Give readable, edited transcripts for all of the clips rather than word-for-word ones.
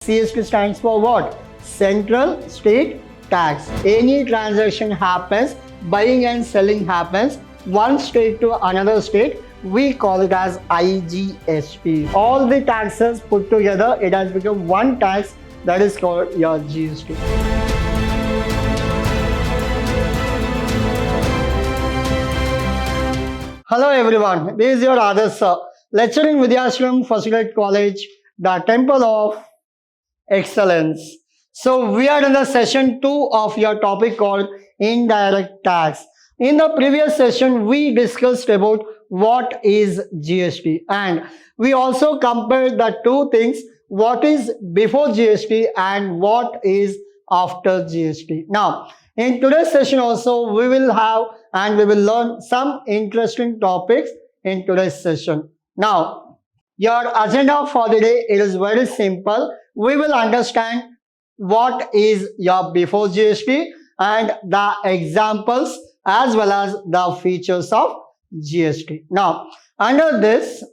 CST stands for what? Central State Tax. Any transaction happens, buying and selling happens, one state to another state, we call it as IGST. All the taxes put together, it has become one tax, that is called your GST. Hello everyone, this is your Adarsh sir, lecturing Vidyashram First Grade College, the Temple of Excellence. So we are in the session 2 of your topic called Indirect Tax. In the previous session, we discussed about what is GST, and we also compared the two things, what is before GST and what is after GST. Now, in today's session also, we will have and we will learn some interesting topics in today's session. Now, your agenda for the day, it is very simple. We will understand what is your before GST and the examples as well as the features of GST. Now, under this,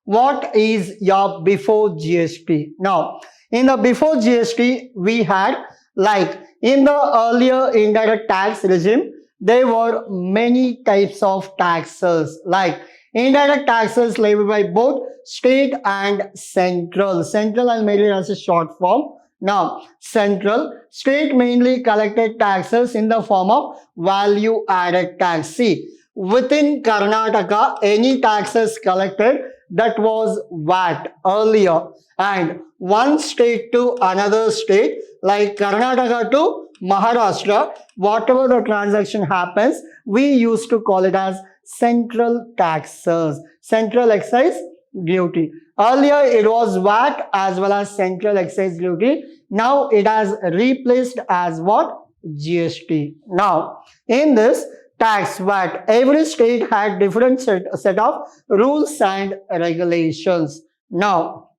what is your before GST? Now, in the before GST, we had like in the earlier indirect tax regime, there were many types of taxes like indirect taxes levied by both state and central. Central I'll make it as a short form. Now, central, state mainly collected taxes in the form of value added tax. See, within Karnataka, any taxes collected, that was VAT earlier, and one state to another state, like Karnataka to Maharashtra, whatever the transaction happens, we used to call it as central taxes, central excise duty. Earlier it was VAT as well as central excise duty. Now it has replaced as what? GST. Now in this tax VAT, every state had different set of rules and regulations. Now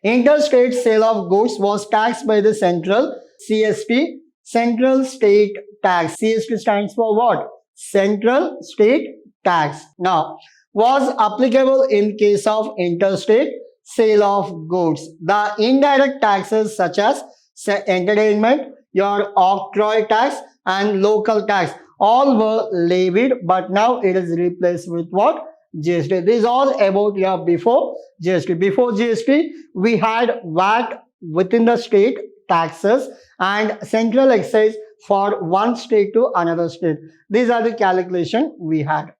interstate sale of goods was taxed by the central CST, Central State Tax. CST stands for what? Central State Tax. Now was applicable in case of interstate sale of goods. The indirect taxes such as entertainment, your octroi tax and local tax, all were levied, but now it is replaced with what? GST. This is all about your before GST. Before GST, we had VAT within the state taxes and central excise for one state to another state. These are the calculation we had.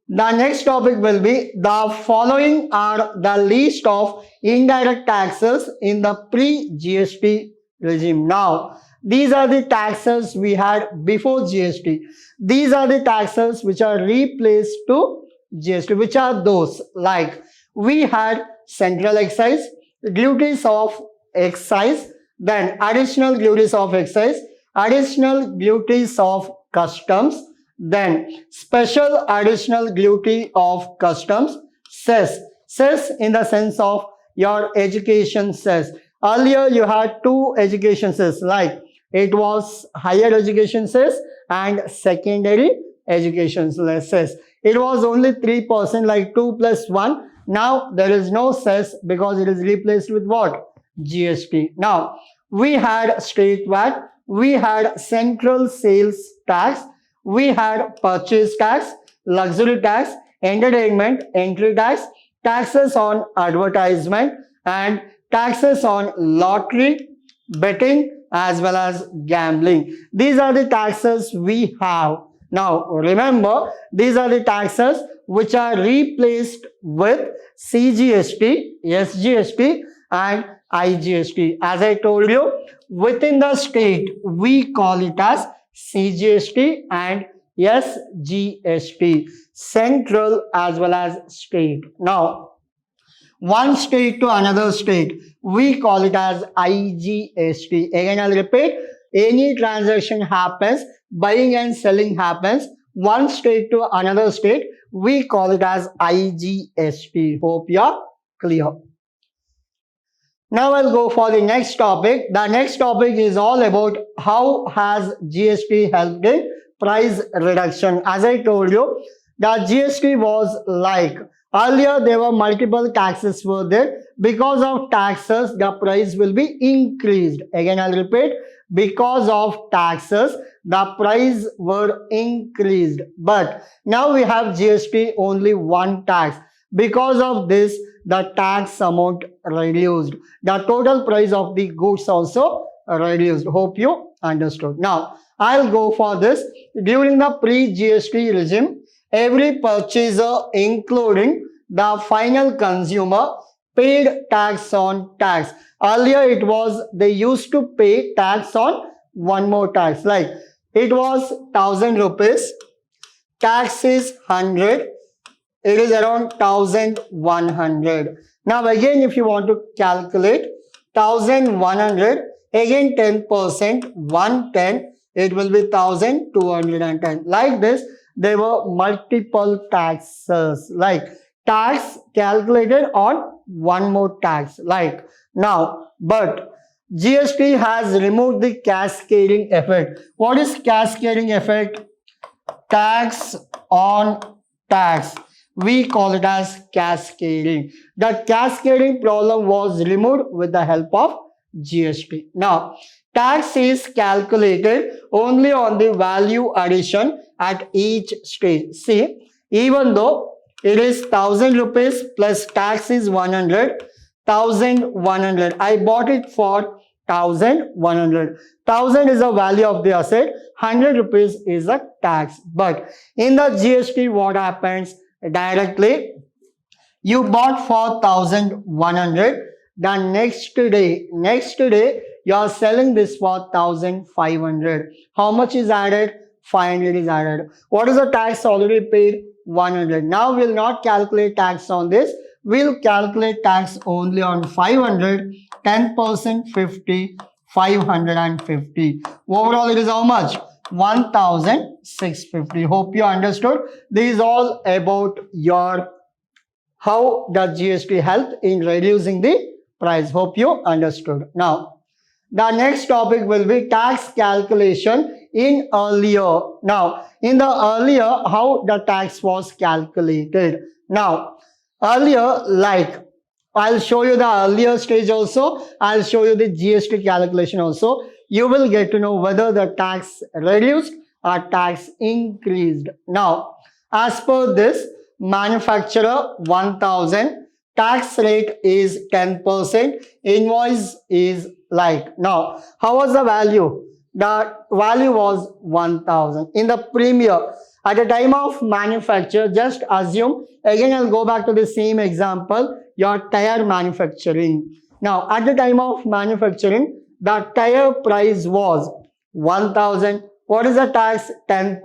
The next topic will be the following are the list of indirect taxes in the pre-GST regime. Now, these are the taxes we had before GST. These are the taxes which are replaced to GST. Which are those? Like we had central excise, duties of excise, then additional duties of excise, additional duties of customs, then special additional duty of customs, cess. Cess in the sense of your education cess. Earlier you had two education cess, like it was higher education cess and secondary education cess. It was only 3%, like 2 plus 1. Now there is no cess because it is replaced with what? GST. Now we had state VAT, we had central sales tax, we had purchase tax, luxury tax, entertainment, entry tax, taxes on advertisement and taxes on lottery, betting as well as gambling. These are the taxes we have. Now remember, these are the taxes which are replaced with CGST, SGST and IGST. As I told you, within the state, we call it as CGST and SGST, central as well as state. Now, one state to another state, we call it as IGST. Again, I'll repeat, any transaction happens, buying and selling happens, one state to another state, we call it as IGST. Hope you're clear. Now I'll go for the next topic. The next topic is all about how has GST helped in price reduction. As I told you, The GST was like, earlier there were multiple taxes were there. Because of taxes, the price will be increased. Again, I'll repeat, because of taxes, the price were increased. But now we have GST only one tax. Because of this, the tax amount reduced. The total price of the goods also reduced. Hope you understood. Now, I'll go for this. During the pre-GST regime, every purchaser, including the final consumer, paid tax on tax. Earlier it was they used to pay tax on one more tax. Like it was 1000 rupees, tax is 100, it is around 1100. Now again if you want to calculate 1100, again 10%, 110, it will be 1210. Like this, there were multiple taxes, like tax calculated on one more tax. Like now, but GST has removed the cascading effect. What is cascading effect? Tax on tax. We call it as cascading. The cascading problem was removed with the help of GST. Now, tax is calculated only on the value addition at each stage. See, even though it is 1000 rupees plus tax is 100, 1100. I bought it for 1100. 1000 is the value of the asset, 100 rupees is a tax. But in the GST, what happens? Directly, you bought for 1100. The next day, you are selling this for 1500. How much is added? 500 is added. What is the tax already paid? 100. Now we'll not calculate tax on this. We'll calculate tax only on 500. 10%, 50, 550. Overall, it is how much? 1650. Hope you understood. This is all about your how the GST helped in reducing the price. Hope you understood. Now, the next topic will be tax calculation in earlier. Now, in the earlier, how the tax was calculated. Now, earlier, like, I'll show you the earlier stage also. I'll show you the GST calculation also. You will get to know whether the tax reduced or tax increased. Now, as per this, manufacturer 1000, tax rate is 10%, invoice is like. Now, how was the value? The value was 1000. In the premier, at the time of manufacture, just assume, again I'll go back to the same example, your tire manufacturing. Now, at the time of manufacturing, the tire price was 1000. What is the tax? 10%.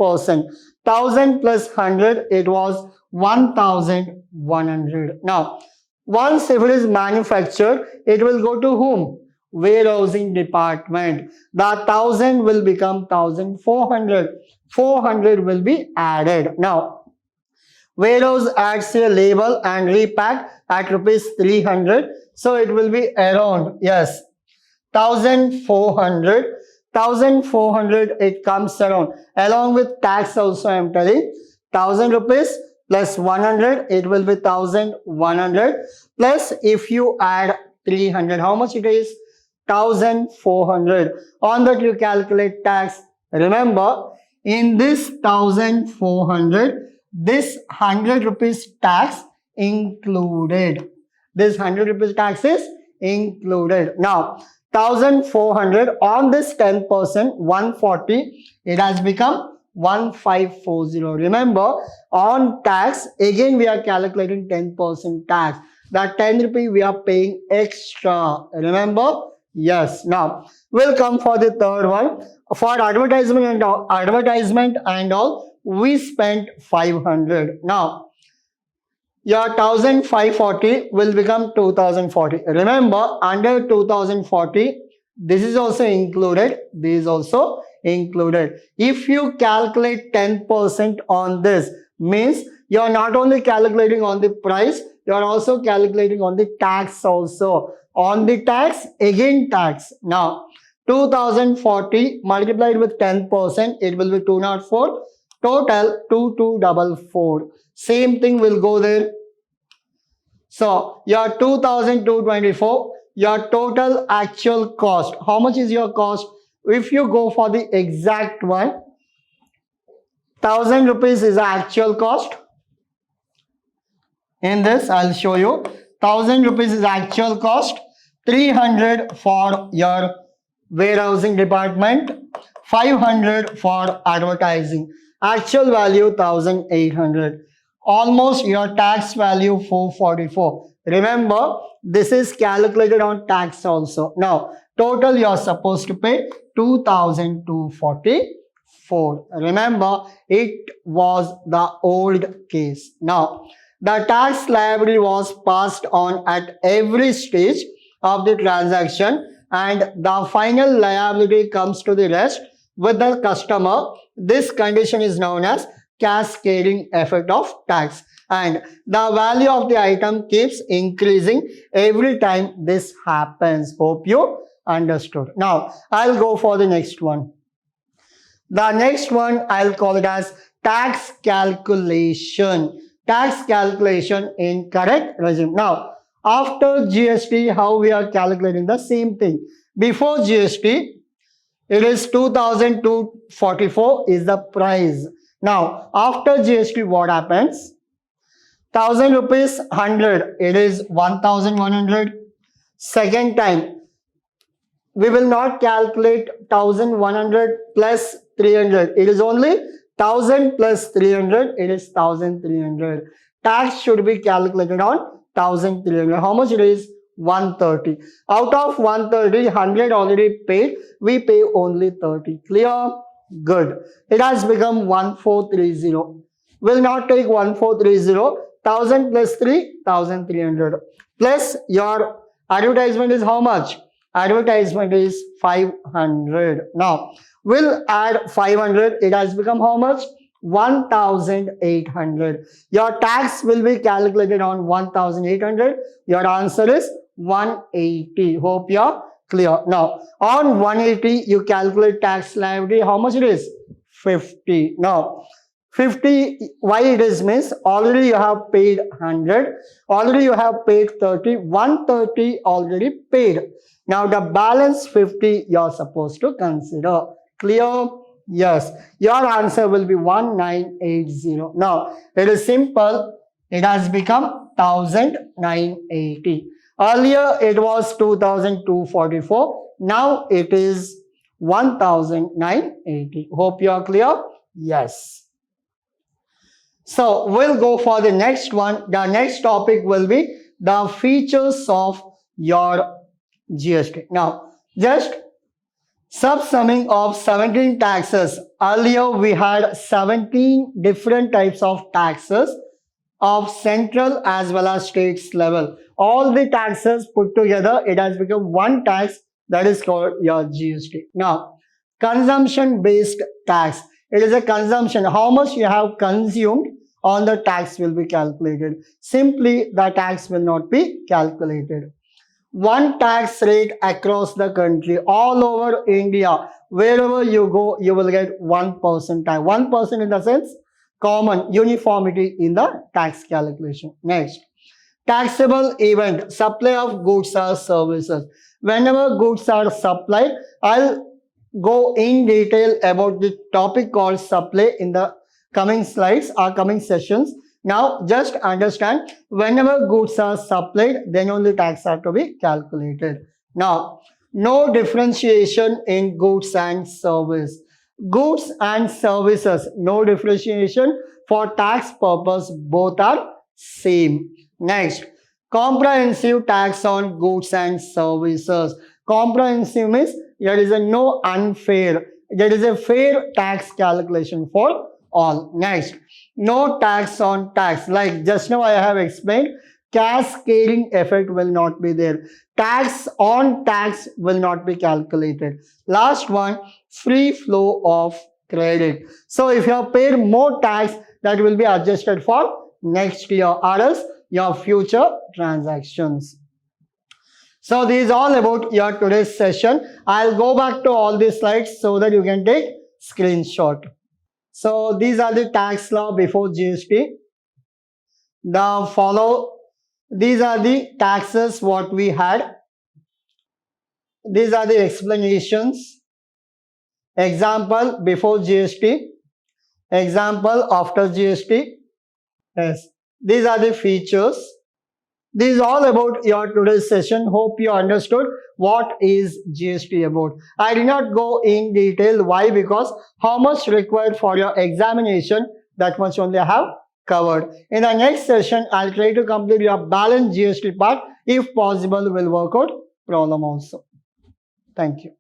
1000 plus 100, it was 1100. Now, once if it is manufactured, it will go to whom? Warehousing department. The 1000 will become 1400. 400 will be added. Now, warehouse adds a label and repack at rupees 300. So it will be around, yes, 1400. 1400 it comes around. Along with tax also I am telling. 1000 rupees plus 100, it will be 1100. Plus if you add 300, how much it is? 1400. On that you calculate tax. Remember, in this 1400, this 100 rupees tax included. This 100 rupees tax is included. Now, 1400 on this 10%, 140, it has become 1540. Remember, on tax, again we are calculating 10% tax. That 10 rupee we are paying extra. Remember? Yes. Now, we'll come for the third one. For advertisement and all, we spent 500. Now, your 1540 will become 2040. Remember, under 2040, this is also included. This is also included. If you calculate 10% on this, means you are not only calculating on the price, you are also calculating on the tax also. On the tax, again tax. Now, 2040 multiplied with 10%, it will be 204. Total 2244. Same thing will go there. So your 2224, your total actual cost. How much is your cost? If you go for the exact one, 1000 rupees is the actual cost. In this, I'll show you. 1000 rupees is actual cost. 300 for your warehousing department. 500 for advertising. Actual value 1800. Almost your tax value 444. Remember, this is calculated on tax also. Now, total you are supposed to pay 2244. Remember, it was the old case. Now, the tax liability was passed on at every stage of the transaction, and the final liability comes to the rest with the customer. This condition is known as cascading effect of tax, and the value of the item keeps increasing every time this happens. Hope you understood. Now, I'll go for the next one. The next one, I'll call it as tax calculation. Tax calculation in correct regime. Now, after GST, how we are calculating the same thing. Before GST, it is 2244 is the price. Now, after GST, what happens? 1000 rupees, 100, it is 1100. Second time, we will not calculate 1100 plus 300. It is only 1000 plus 300, it is 1300. Tax should be calculated on 1300. How much it is? 130. Out of 130, 100 already paid. We pay only 30. Clear? Good. It has become 1430. Will not take 1430. 1000 plus 3, 1300. Plus your advertisement is how much? Advertisement is 500. Now, we'll add 500. It has become how much? 1800. Your tax will be calculated on 1800. Your answer is 180. Hope you're clear. Now, on 180, you calculate tax liability. How much it is? 50. Now, 50, why it is means already you have paid 100. Already you have paid 30. 130 already paid. Now, the balance 50 you are supposed to consider. Clear? Yes. Your answer will be 1980. Now, it is simple. It has become 1980. Earlier, it was 2244. Now, it is 1980. Hope you are clear? Yes. So, we'll go for the next one. The next topic will be the features of your GST. Now, just subsumming of 17 taxes. Earlier, we had 17 different types of taxes of central as well as states level. All the taxes put together, it has become one tax, that is called your GST. Now, consumption-based tax. It is a consumption. How much you have consumed on the tax will be calculated. Simply, the tax will not be calculated. One tax rate across the country, all over India, wherever you go, you will get 1% tax. 1% in the sense, common uniformity in the tax calculation. Next, taxable event, supply of goods or services. Whenever goods are supplied, I'll go in detail about the topic called supply in the coming slides or coming sessions. Now, just understand, whenever goods are supplied, then only tax have to be calculated. Now, no differentiation in goods and service. Goods and services, no differentiation. For tax purpose, both are same. Next, comprehensive tax on goods and services. Comprehensive means there is a no unfair. There is a fair tax calculation for all. Next, no tax on tax. Like just now I have explained, cascading effect will not be there. Tax on tax will not be calculated. Last one, free flow of credit. So if you have paid more tax, that will be adjusted for next year or else your future transactions. So this is all about your today's session. I'll go back to all these slides so that you can take screenshot. So these are the tax law before GST. These are the taxes what we had. These are the explanations. Example before GST. Example after GST. Yes. These are the features. This is all about your today's session. Hope you understood what is GST about. I did not go in detail. Why? Because how much required for your examination, that much only I have covered. In the next session, I'll try to complete your balanced GST part. If possible, we'll work out problem also. Thank you.